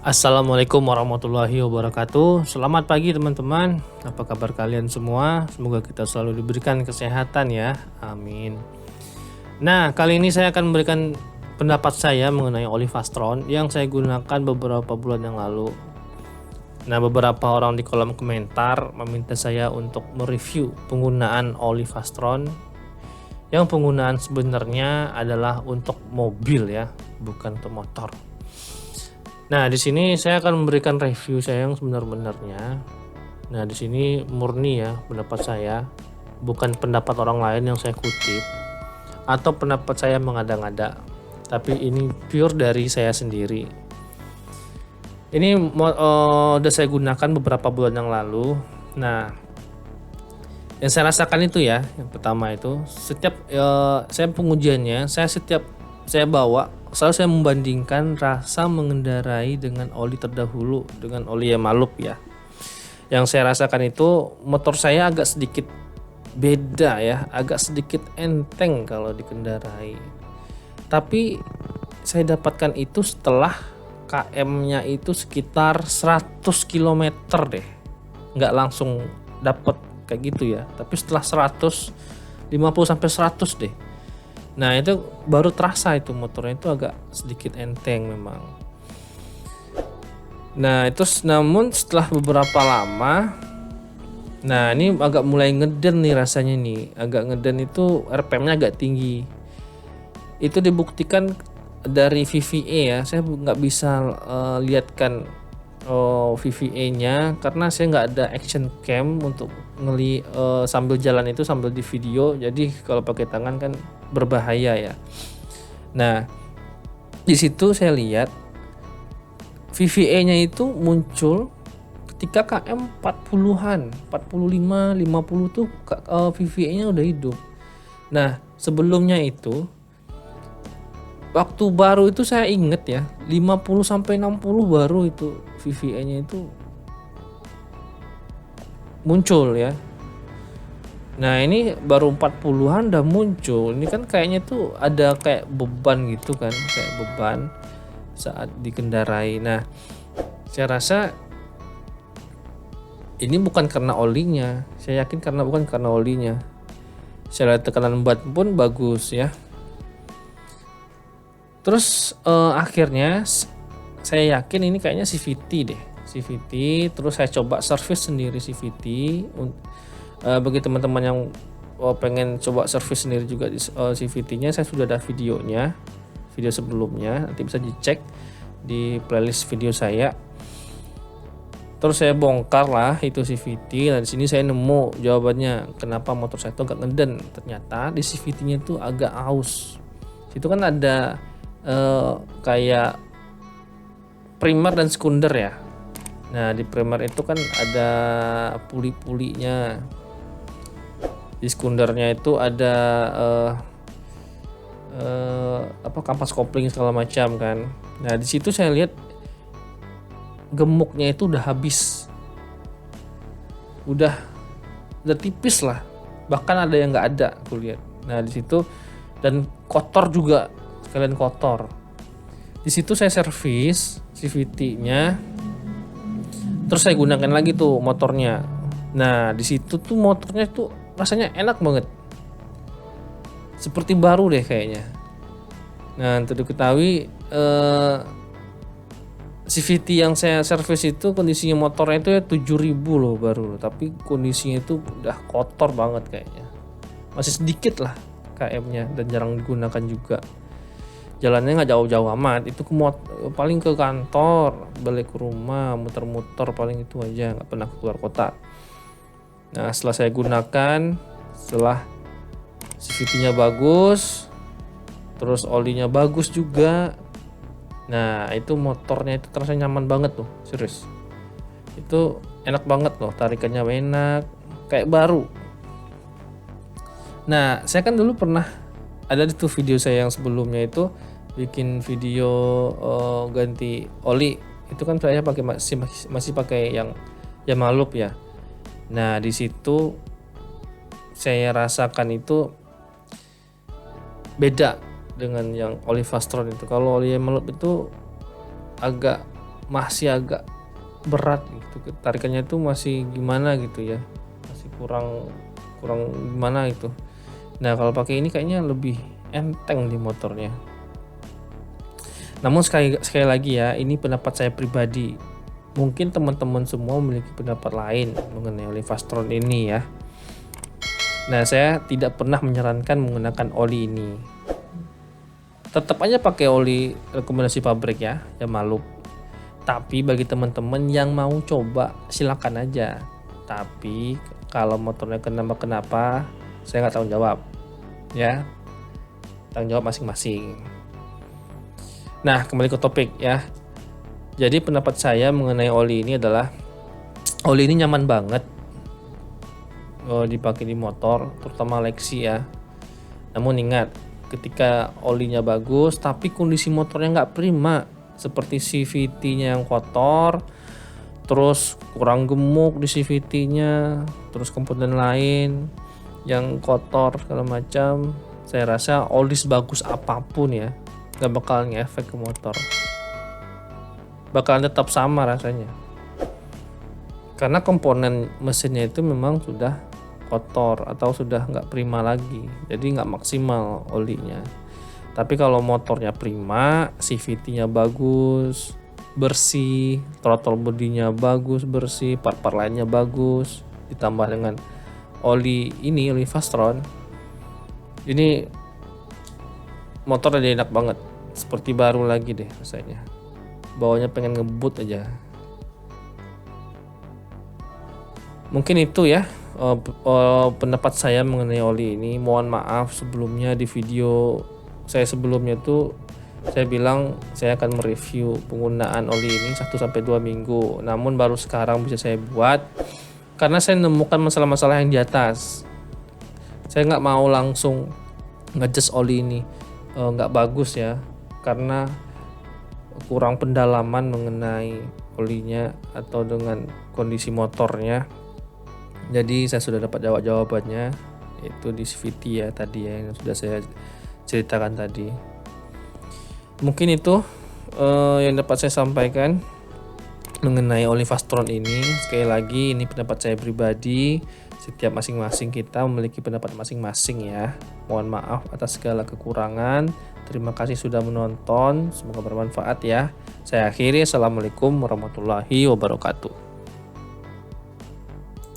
Assalamualaikum warahmatullahi wabarakatuh. Selamat pagi teman-teman. Apa kabar kalian semua? Semoga kita selalu diberikan kesehatan ya. Amin. Nah, kali ini saya akan memberikan pendapat saya mengenai Olivastron yang saya gunakan beberapa bulan yang lalu. Nah, beberapa orang di kolom komentar meminta saya untuk mereview penggunaan Olivastron yang penggunaan sebenarnya adalah untuk mobil ya, bukan untuk motor. Nah, di sini saya akan memberikan review saya yang sebenar-benarnya. Nah, di sini murni ya pendapat saya, bukan pendapat orang lain yang saya kutip atau pendapat saya mengada-ngada. Tapi ini pure dari saya sendiri. Ini udah saya gunakan beberapa bulan yang lalu. Nah, yang saya rasakan itu ya, yang pertama itu setiap saya pengujiannya, saya bawa selalu saya membandingkan rasa mengendarai dengan oli terdahulu dengan oli Emalloop ya. Yang saya rasakan itu motor saya agak sedikit beda ya, agak sedikit enteng kalau dikendarai. Tapi saya dapatkan itu setelah KM-nya itu sekitar 100 km deh. Nggak langsung dapet kayak gitu ya, tapi setelah 150 sampai 100 deh. Nah, itu baru terasa itu motornya itu agak sedikit enteng memang. Nah, itu namun setelah beberapa lama, nah ini agak mulai ngeden nih rasanya nih. Agak ngeden itu RPM-nya agak tinggi. Itu dibuktikan dari VVA ya. Saya nggak bisa lihatkan VVA-nya karena saya nggak ada action cam untuk sambil jalan itu sambil di video. Jadi kalau pakai tangan kan berbahaya ya. Nah, di situ saya lihat VVA-nya itu muncul ketika KM 40-an, 45, 50 tuh VVA-nya udah hidup. Nah, sebelumnya itu waktu baru itu saya inget ya, 50 sampai 60 baru itu VVA-nya itu muncul ya. Nah, ini baru 40-an udah muncul. Ini kan kayaknya tuh ada kayak beban gitu kan, kayak beban saat dikendarai. Nah, saya rasa ini bukan karena olinya. Saya yakin bukan karena olinya. Saya lihat tekanan ban pun bagus ya. Terus akhirnya saya yakin ini kayaknya CVT deh. CVT, terus saya coba servis sendiri CVT. Bagi teman-teman yang pengen coba servis sendiri juga di CVT-nya, saya sudah ada videonya, video sebelumnya, nanti bisa dicek di playlist video saya. Terus saya bongkar lah itu CVT. Nah, di sini saya nemu jawabannya kenapa motor saya itu agak ngeden. Ternyata di CVT-nya itu agak aus. Itu kan ada kayak primer dan sekunder ya. Nah, di primer itu kan ada puli-pulinya. Di sekundernya itu ada kampas kopling segala macam kan. Nah, di situ saya lihat gemuknya itu udah habis, udah tipis lah, bahkan ada yang nggak ada aku lihat. Nah, di situ dan kotor juga, sekalian kotor. Di situ saya servis CVT-nya, terus saya gunakan lagi tuh motornya. Nah, di situ tuh motornya tuh rasanya enak banget, seperti baru deh kayaknya. Nah, untuk diketahui CVT yang saya servis itu kondisinya motornya itu ya 7.000 loh baru, tapi kondisinya itu udah kotor banget kayaknya. Masih sedikit lah KM-nya dan jarang digunakan juga. Jalannya nggak jauh-jauh amat, itu paling ke kantor, balik ke rumah, muter-muter paling itu aja, nggak pernah keluar kota. Nah, setelah saya gunakan, setelah CVT-nya bagus, terus olinya bagus juga. Nah, itu motornya itu terasa nyaman banget tuh, serius. Itu enak banget loh, tarikannya enak, kayak baru. Nah, saya kan dulu pernah ada di tuh video saya yang sebelumnya itu bikin video ganti oli. Itu kan saya pakai masih pakai yang Emalloop ya. Nah, di situ saya rasakan itu beda dengan yang Olivastron itu. Kalau oli Emalloop itu agak masih agak berat gitu, tarikannya itu masih gimana gitu ya, masih kurang gimana itu. Nah kalau pakai ini kayaknya lebih enteng di motornya. Namun sekali lagi ya, ini pendapat saya pribadi. Mungkin teman-teman semua memiliki pendapat lain mengenai oli Fastron ini ya. Nah saya tidak pernah menyarankan menggunakan oli ini. Tetap aja pakai oli rekomendasi pabrik ya, malu. Tapi bagi teman-teman yang mau coba silakan aja. Tapi kalau motornya kenapa, saya nggak tanggung jawab. Ya, tanggung jawab masing-masing. Nah, kembali ke topik ya. Jadi pendapat saya mengenai oli ini adalah oli ini nyaman banget dipakai di motor, terutama Lexi ya. Namun ingat, ketika olinya bagus tapi kondisi motornya nggak prima, seperti CVT-nya yang kotor, terus kurang gemuk di CVT-nya, terus komponen lain yang kotor segala macam, saya rasa oli sebagus apapun ya nggak bakal ngefek ke motor, bakalan tetap sama rasanya karena komponen mesinnya itu memang sudah kotor atau sudah nggak prima lagi, jadi nggak maksimal olinya. Tapi kalau motornya prima, CVT-nya bagus, bersih, throttle bodinya bagus, bersih, part-part lainnya bagus, ditambah dengan oli Fastron, ini motor udah enak banget, seperti baru lagi deh rasanya. Bawanya pengen ngebut aja. Mungkin itu ya pendapat saya mengenai oli ini. Mohon maaf sebelumnya di video saya sebelumnya tuh saya bilang saya akan mereview penggunaan oli ini 1-2 minggu. Namun baru sekarang bisa saya buat karena saya menemukan masalah-masalah yang di atas. Saya nggak mau langsung ngejudge oli ini nggak bagus ya, karena kurang pendalaman mengenai olinya atau dengan kondisi motornya. Jadi saya sudah dapat jawabannya, yaitu di CVT ya tadi ya, yang sudah saya ceritakan tadi. Mungkin itu yang dapat saya sampaikan mengenai oli Fastron ini. Sekali lagi ini pendapat saya pribadi, setiap masing-masing kita memiliki pendapat masing-masing ya. Mohon maaf atas segala kekurangan. Terima kasih sudah menonton, semoga bermanfaat ya. Saya akhiri, assalamualaikum warahmatullahi wabarakatuh.